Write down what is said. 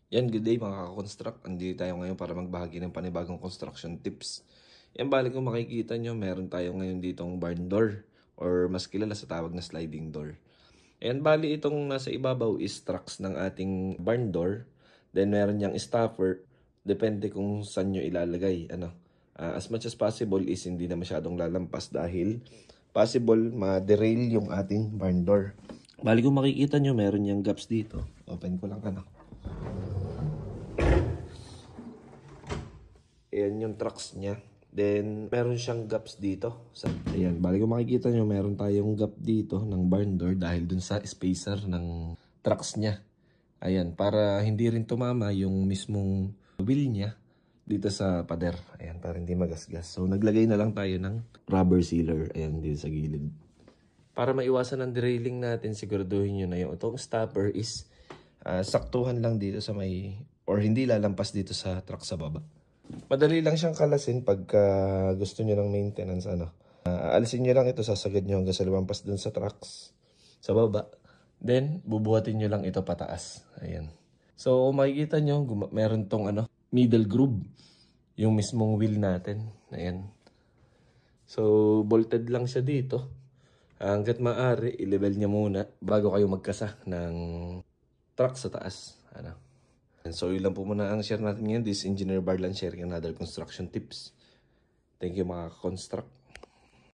Yan, good day mga ka-construct. Andito tayo ngayon para magbahagi ng panibagong construction tips. Yan, bali kung makikita nyo, meron tayo ngayon ditong barn door or mas kilala sa tawag na sliding door. Yan, bali itong nasa ibabaw is tracks ng ating barn door. Then meron niyang stopper. Depende kung saan nyo ilalagay. As much as possible is hindi na masyadong lalampas dahil possible ma-derail yung ating barn door. Bali kung makikita nyo, meron niyang gaps dito. Open ko lang Ayan yung trucks niya. Then, meron siyang gaps dito. Ayan, bali kung makikita nyo, meron tayong gap dito ng barn door dahil dun sa spacer ng trucks niya. Ayan, para hindi rin tumama yung mismong wheel niya dito sa pader. Ayan, para hindi magasgas. So, naglagay na lang tayo ng rubber sealer. Ayan, dito sa gilid. Para maiwasan ang derailing natin, siguraduhin nyo na yung itong stopper is saktuhan lang dito sa may, or hindi lalampas dito sa truck sa baba. Madali lang siyang kalasin pagka gusto nyo ng maintenance. Aalisin nyo lang ito, sasagad nyo hanggang sa lumampas dun sa trucks sa baba. Then, bubuhatin nyo lang ito pataas. Ayan. So, kung makikita nyo, meron tong middle groove. Yung mismong wheel natin. Ayan. So, bolted lang siya dito. Hanggat maaari, i-level niya muna bago kayo magkasa ng truck sa taas. And so, yun lang po muna ang share natin ngayon. This is Engineer Barlan sharing another construction tips. Thank you mga ka-construct.